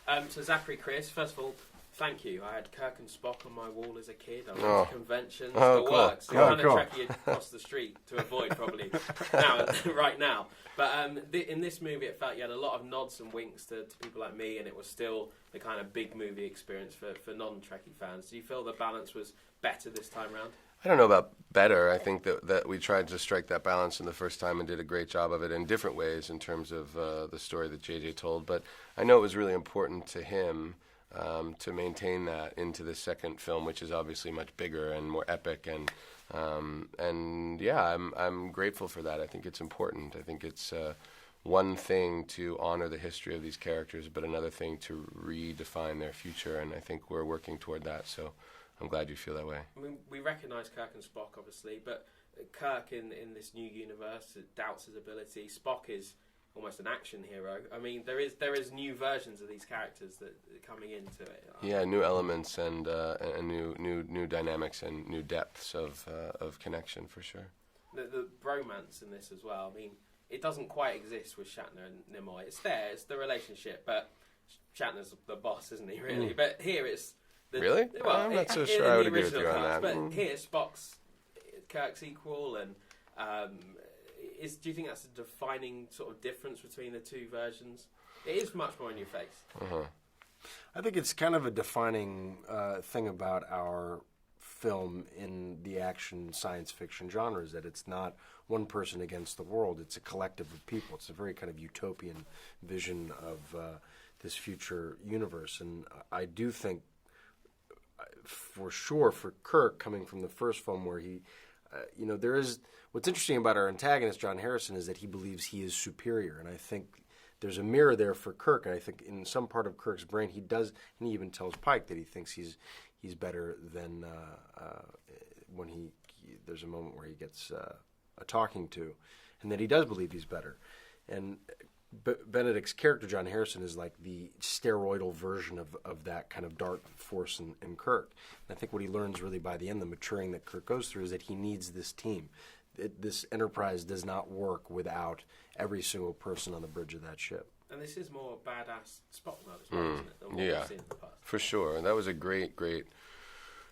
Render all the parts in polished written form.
So Zachary, Chris, first of all, thank you. I had Kirk and Spock on my wall as a kid. I went to conventions. The works. The kind of trekkie across the street to avoid probably right now. But in this movie, it felt you had a lot of nods and winks to people like me, and it was still the kind of big movie experience for non-Trekkie fans. Do you feel the balance was better this time round? I don't know about better. I think that we tried to strike that balance in the first time and did a great job of it in different ways in terms of the story that JJ told. But I know it was really important to him to maintain that into the second film, which is obviously much bigger and more epic. And yeah, I'm grateful for that. I think it's important. I think it's one thing to honor the history of these characters, but another thing to redefine their future. And I think we're working toward that. So I'm glad you feel that way. I mean, we recognise Kirk and Spock, obviously, but Kirk in this new universe doubts his ability. Spock is almost an action hero. I mean, there is new versions of these characters that are coming into it. Yeah, new elements and new dynamics and new depths of connection for sure. The bromance in this as well. I mean, it doesn't quite exist with Shatner and Nimoy. It's there, it's the relationship, but Shatner's the boss, isn't he? Really, but here it's. Really? Well, I'm not so sure I would agree with you on that. But here, Spock's Kirk's equal, and do you think that's a defining sort of difference between the two versions? It is much more in your face. I think it's kind of a defining thing about our film in the action science fiction genres, that it's not one person against the world, it's a collective of people. It's a very kind of utopian vision of this future universe. And I do think, for sure, for Kirk, coming from the first film where he, there is, what's interesting about our antagonist, John Harrison, is that he believes he is superior. And I think there's a mirror there for Kirk. And I think in some part of Kirk's brain, he does, and he even tells Pike that he thinks he's better than when there's a moment where he gets a talking to, and that he does believe he's better. And Benedict's character, John Harrison, is like the steroidal version of that kind of dark force in Kirk. And I think what he learns really by the end, the maturing that Kirk goes through, is that he needs this team. This enterprise does not work without every single person on the bridge of that ship. And this is more badass Spock mode as well, isn't it, than what we've seen in the past? For sure. And that was a great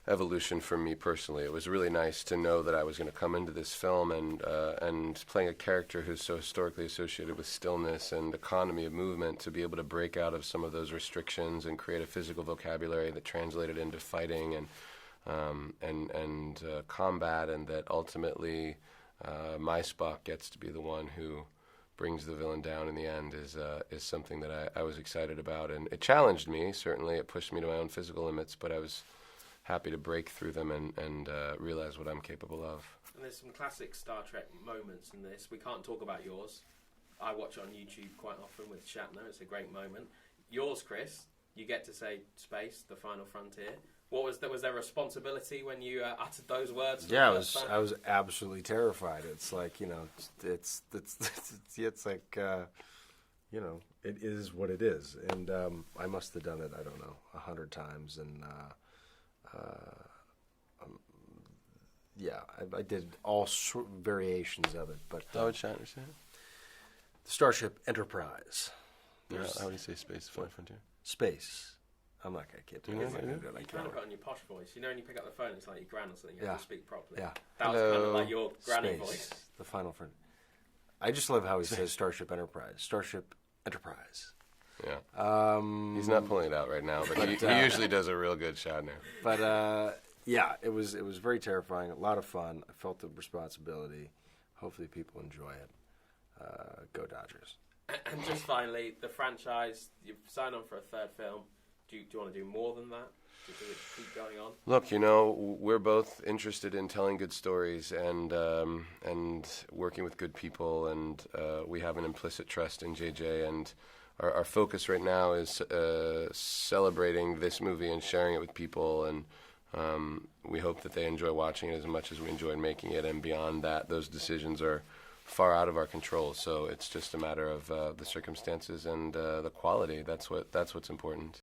evolution for me personally. It was really nice to know that I was going to come into this film and playing a character who's so historically associated with stillness and economy of movement, to be able to break out of some of those restrictions and create a physical vocabulary that translated into fighting and combat, and that ultimately my Spock gets to be the one who brings the villain down in the end is something that I was excited about. And it challenged me, certainly. It pushed me to my own physical limits, but I was happy to break through them and realize what I'm capable of. And there's some classic Star Trek moments in this. We can't talk about yours. I watch it on YouTube quite often with Shatner. It's a great moment. Yours, Chris, you get to say space, the final frontier. Was there responsibility when you uttered those words? Yeah, I was absolutely terrified. It's like, it's like, it is what it is. And I must have done it, I don't know, 100 times. And I did all variations of it. But How would Shatner say it? The Starship Enterprise. How would you say space, final frontier? Space. I'm not going to get to it. You kind of got on your posh voice. When you pick up the phone, it's like your gran or something. You have to speak properly. Yeah. That was kind of like your granny Space. voice. The final frontier. I just love how he says Starship Enterprise. Starship Enterprise. Yeah. He's not pulling it out right now, but he usually does a real good Shatner. But yeah, it was very terrifying. A lot of fun. I felt the responsibility. Hopefully, people enjoy it. Go Dodgers! And just finally, the franchise. You've signed on for a third film. Do you want to do more than that? Does it keep going on? Look, we're both interested in telling good stories and working with good people, and we have an implicit trust in JJ, and our focus right now is celebrating this movie and sharing it with people, and we hope that they enjoy watching it as much as we enjoyed making it, and beyond that, those decisions are far out of our control, so it's just a matter of the circumstances and the quality. That's what's important.